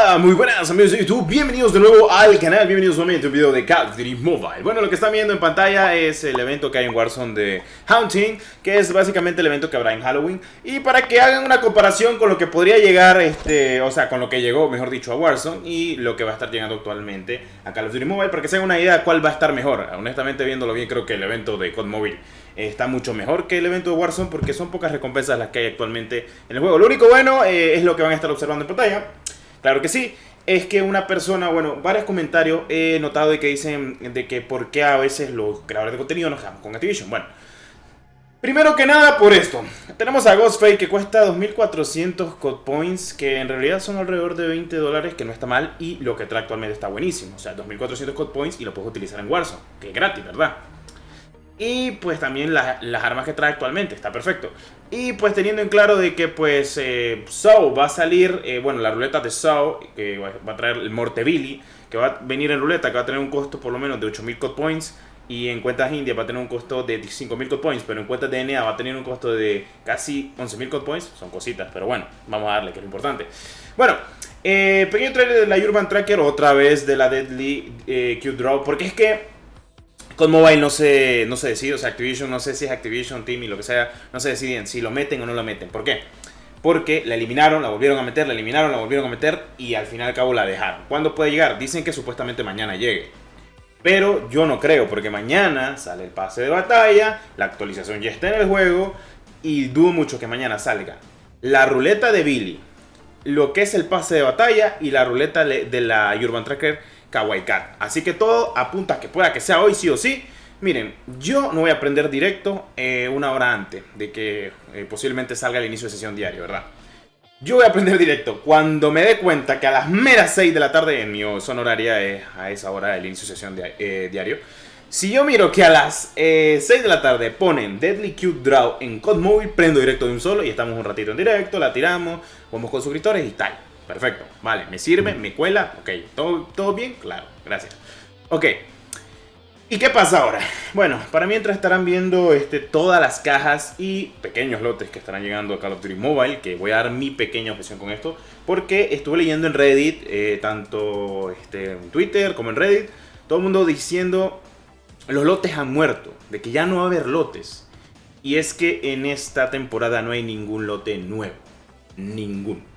Hola, muy buenas amigos de YouTube, bienvenidos de nuevo al canal, bienvenidos nuevamente a un video de Call of Duty Mobile. Bueno, lo que están viendo en pantalla es el evento que hay en Warzone de Haunting, que es básicamente el evento que habrá en Halloween. Y para que hagan una comparación con lo que podría llegar, o sea, con lo que llegó, mejor dicho, a Warzone y lo que va a estar llegando actualmente a Call of Duty Mobile, para que se hagan una idea de cuál va a estar mejor. Honestamente, viéndolo bien, creo que el evento de COD Mobile está mucho mejor que el evento de Warzone, porque son pocas recompensas las que hay actualmente en el juego. Lo único bueno es lo que van a estar observando en pantalla. Claro que sí, es que una persona, bueno, varios comentarios he notado de que dicen de que por qué a veces los creadores de contenido nos quedamos con Activision. Bueno, primero que nada por esto. Tenemos a Ghostface que cuesta 2400 COD Points, que en realidad son alrededor de $20, que no está mal, y lo que trae actualmente está buenísimo. O sea, 2400 COD Points y lo puedes utilizar en Warzone, que es gratis, ¿verdad? Y pues también las armas que trae actualmente, está perfecto. Y pues teniendo en claro de que pues Saw va a salir, bueno, la ruleta de Saw, que va a traer el Mortebilly, que va a venir en ruleta, que va a tener un costo por lo menos de 8000 COD Points. Y en cuentas indias va a tener un costo de 5000 COD Points, pero en cuentas de NA va a tener un costo de casi 11000 COD Points. Son cositas, pero bueno, vamos a darle, que es lo importante. Bueno, pequeño trailer de la Urban Tracker, otra vez de la Deadly Q-Draw, porque es que COD Mobile no se decide, o sea, Activision, no sé si es Activision, Team y lo que sea, no se deciden si lo meten o no lo meten. ¿Por qué? Porque la eliminaron, la volvieron a meter, la eliminaron, la volvieron a meter y al final y al cabo la dejaron. ¿Cuándo puede llegar? Dicen que supuestamente mañana llegue. Pero yo no creo, porque mañana sale el pase de batalla, la actualización ya está en el juego y dudo mucho que mañana salga la ruleta de Billy, lo que es el pase de batalla y la ruleta de la Urban Tracker Kawaii Cat. Así que todo apunta a que pueda que sea hoy sí o sí. Miren, yo no voy a prender directo una hora antes de que posiblemente salga el inicio de sesión diario, ¿verdad? Yo voy a prender directo cuando me dé cuenta que a las meras 6 de la tarde, en mi zona horaria es a esa hora el inicio de sesión diario. Si yo miro que a las 6 de la tarde ponen Deadly Cute Draw en COD Mobile, prendo directo de un solo y estamos un ratito en directo, la tiramos, jugamos con suscriptores y tal. Perfecto, vale, me sirve, me cuela, ok, ¿todo bien? Claro, gracias. Ok, ¿y qué pasa ahora? Bueno, para mientras estarán viendo todas las cajas y pequeños lotes que estarán llegando a Call of Duty Mobile, que voy a dar mi pequeña objeción con esto, porque estuve leyendo en Reddit, tanto en Twitter como en Reddit, todo el mundo diciendo los lotes han muerto, de que ya no va a haber lotes. Y es que en esta temporada no hay ningún lote nuevo, ninguno.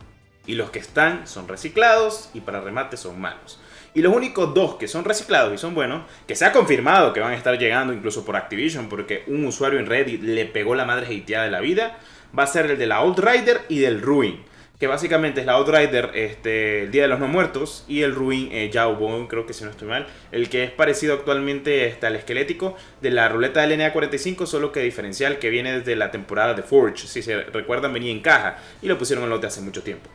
Y los que están son reciclados y para remate son malos. Y los únicos dos que son reciclados y son buenos, que se ha confirmado que van a estar llegando incluso por Activision, porque un usuario en Reddit le pegó la madre hateada de la vida, va a ser el de la Outrider y del Ruin. Que básicamente es la Outrider, el Día de los No Muertos, y el Ruin, Jawbone, creo que si no estoy mal, el que es parecido actualmente al esquelético de la ruleta del NA45, solo que diferencial que viene desde la temporada de Forge. Si se recuerdan, venía en caja y lo pusieron en lote hace mucho tiempo.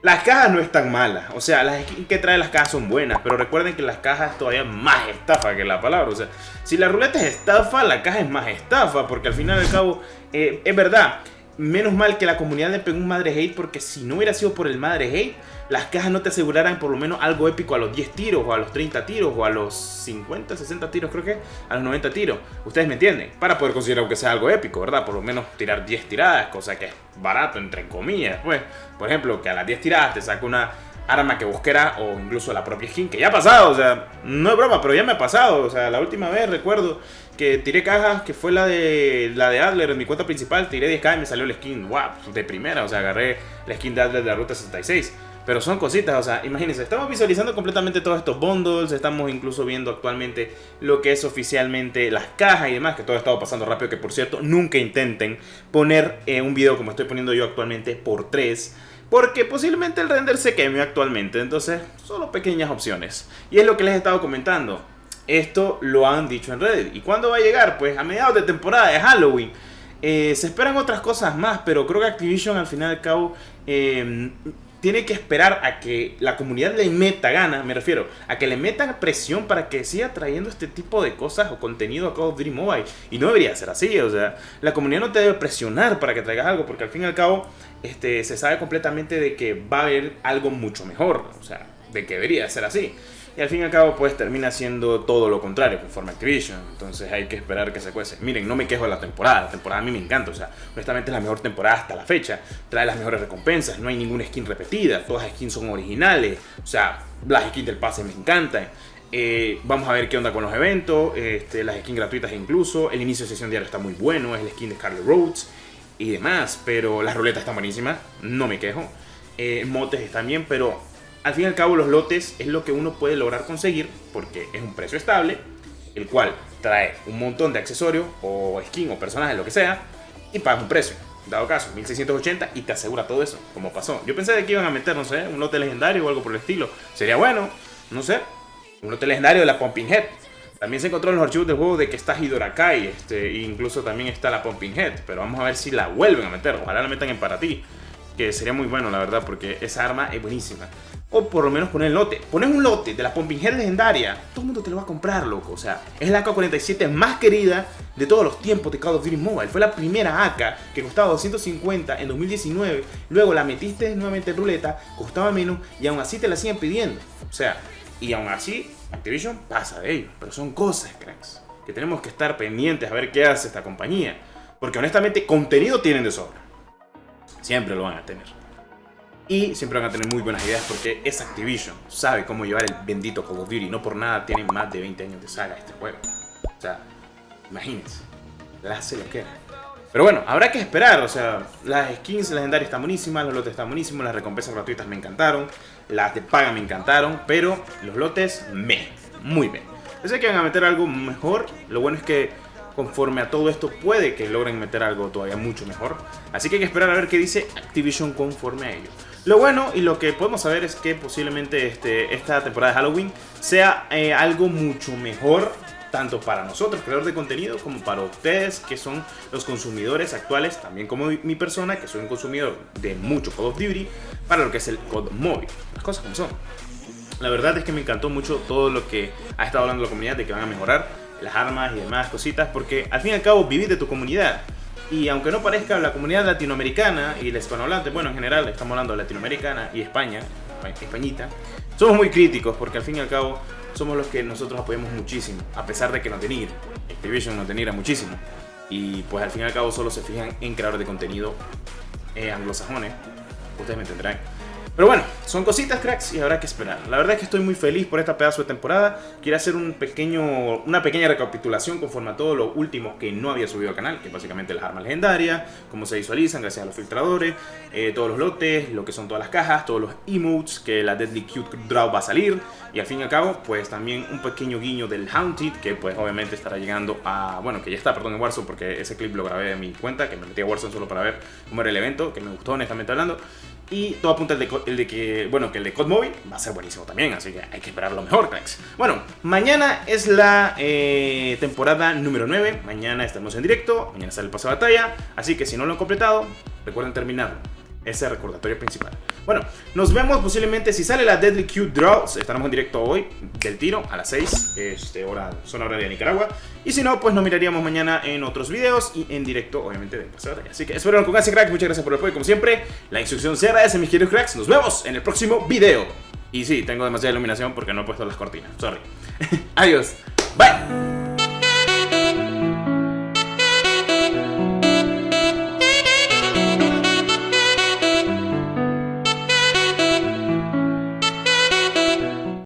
Las cajas no están malas, o sea, las skins que trae las cajas son buenas, pero recuerden que las cajas todavía más estafa que la palabra, o sea, si la ruleta es estafa, la caja es más estafa, porque al final y al cabo, es verdad, menos mal que la comunidad le pegó un madre hate, porque si no hubiera sido por el madre hate, las cajas no te aseguraran por lo menos algo épico a los 10 tiros, o a los 30 tiros, o a los 50, 60 tiros, creo que, a los 90 tiros. Ustedes me entienden, para poder considerar que sea algo épico, ¿verdad? Por lo menos tirar 10 tiradas, cosa que es barato, entre comillas. Pues, por ejemplo, que a las 10 tiradas te saque una arma que busquera, o incluso la propia skin, que ya ha pasado, o sea, no es broma, pero ya me ha pasado. O sea, la última vez recuerdo que tiré cajas, que fue la de Adler en mi cuenta principal, tiré 10k y me salió la skin, wow, de primera, o sea, agarré la skin de Adler de la Ruta 66. Pero son cositas, o sea, imagínense, estamos visualizando completamente todos estos bundles, estamos incluso viendo actualmente lo que es oficialmente las cajas y demás, que todo ha estado pasando rápido, que por cierto, nunca intenten poner un video como estoy poniendo yo actualmente por 3, porque posiblemente el render se queme actualmente, entonces, solo pequeñas opciones. Y es lo que les he estado comentando, esto lo han dicho en Reddit. ¿Y cuándo va a llegar? Pues a mediados de temporada de Halloween. Se esperan otras cosas más, pero creo que Activision al final y al cabo tiene que esperar a que la comunidad le meta ganas, me refiero, a que le metan presión para que siga trayendo este tipo de cosas o contenido a Call of Duty Mobile. Y no debería ser así, o sea, la comunidad no te debe presionar para que traigas algo, porque al fin y al cabo se sabe completamente de que va a haber algo mucho mejor, o sea, de que debería ser así. Y al fin y al cabo pues termina siendo todo lo contrario conforme Activision. Entonces hay que esperar que se cuece. Miren, no me quejo de la temporada a mí me encanta. O sea, honestamente es la mejor temporada hasta la fecha. Trae las mejores recompensas, no hay ninguna skin repetida, todas las skins son originales. O sea, las skins del pase me encantan. Vamos a ver qué onda con los eventos, las skins gratuitas incluso. El inicio de sesión diaria está muy bueno, es el skin de Scarlet Rhodes y demás. Pero las ruletas están buenísimas, no me quejo. Motes están bien, pero al fin y al cabo los lotes es lo que uno puede lograr conseguir porque es un precio estable, el cual trae un montón de accesorios o skin o personajes, lo que sea, y paga un precio. Dado caso, 1680 y te asegura todo eso, como pasó. Yo pensé de que iban a meter, no sé, un lote legendario o algo por el estilo. Sería bueno, no sé, un lote legendario de la Pumping Head. También se encontró en los archivos del juego de que está Hidorakai, e incluso también está la Pumping Head. Pero vamos a ver si la vuelven a meter, ojalá la metan en para ti, que sería muy bueno la verdad, porque esa arma es buenísima. O por lo menos poner el lote. Pones un lote de la Pumping Head legendaria, todo el mundo te lo va a comprar, loco. O sea, es la AK-47 más querida de todos los tiempos de Call of Duty Mobile. Fue la primera AK que costaba 250 en 2019. Luego la metiste nuevamente en ruleta, costaba menos y aún así te la siguen pidiendo. O sea, y aún así Activision pasa de ello. Pero son cosas, cracks, que tenemos que estar pendientes a ver qué hace esta compañía. Porque honestamente contenido tienen de sobra. Siempre lo van a tener. Y siempre van a tener muy buenas ideas porque es Activision. Sabe cómo llevar el bendito Call of Duty. No por nada tienen más de 20 años de saga este juego. O sea, imagínense. La hace lo que era. Pero bueno, habrá que esperar. O sea, las skins legendarias están buenísimas. Los lotes están buenísimos. Las recompensas gratuitas me encantaron. Las de paga me encantaron. Pero los lotes, muy bien. Yo sé que van a meter algo mejor. Lo bueno es que conforme a todo esto puede que logren meter algo todavía mucho mejor. Así que hay que esperar a ver qué dice Activision conforme a ello. Lo bueno y lo que podemos saber es que posiblemente esta temporada de Halloween sea algo mucho mejor, tanto para nosotros, creadores de contenido, como para ustedes, que son los consumidores actuales, también como mi persona, que soy un consumidor de mucho Call of Duty, para lo que es el COD móvil. Las cosas como son. La verdad es que me encantó mucho todo lo que ha estado hablando la comunidad de que van a mejorar las armas y demás cositas, porque al fin y al cabo vivís de tu comunidad. Y aunque no parezca, la comunidad latinoamericana y la hispanohablante, bueno, en general estamos hablando de latinoamericana y España, Españita, somos muy críticos porque al fin y al cabo somos los que nosotros apoyamos muchísimo, a pesar de que nos denigre. Activision nos denigra muchísimo. Y pues al fin y al cabo solo se fijan en creadores de contenido anglosajones, ustedes me entenderán. Pero bueno, son cositas, cracks, y habrá que esperar. La verdad es que estoy muy feliz por esta pedazo de temporada. Quiero hacer una pequeña recapitulación conforme a todo lo último que no había subido al canal, que es básicamente las armas legendarias, cómo se visualizan gracias a los filtradores, todos los lotes, lo que son todas las cajas, todos los emotes, que la Deadly Cute Draw va a salir. Y al fin y al cabo, pues también un pequeño guiño del Haunted, que pues obviamente estará llegando a... Bueno, que ya está, perdón, en Warzone, porque ese clip lo grabé de mi cuenta, que me metí a Warzone solo para ver cómo era el evento, que me gustó honestamente hablando. Y todo apunta que el de COD Móvil va a ser buenísimo también, así que hay que esperar lo mejor, cracks. Bueno, mañana es la temporada número 9, mañana estamos en directo, mañana sale el pase de batalla, así que si no lo han completado, recuerden terminarlo. Ese recordatorio principal. Bueno, nos vemos posiblemente si sale la Deadly Cute Draw. Estaremos en directo hoy del tiro a las 6, zona horaria de Nicaragua. Y si no, pues nos miraríamos mañana en otros videos y en directo, obviamente, de pase de batalla. Así que espero con ganas, cracks. Muchas gracias por el apoyo, como siempre. La instrucción se agradece, mis queridos cracks. Nos vemos en el próximo video. Y sí, tengo demasiada iluminación porque no he puesto las cortinas. Sorry. Adiós. Bye.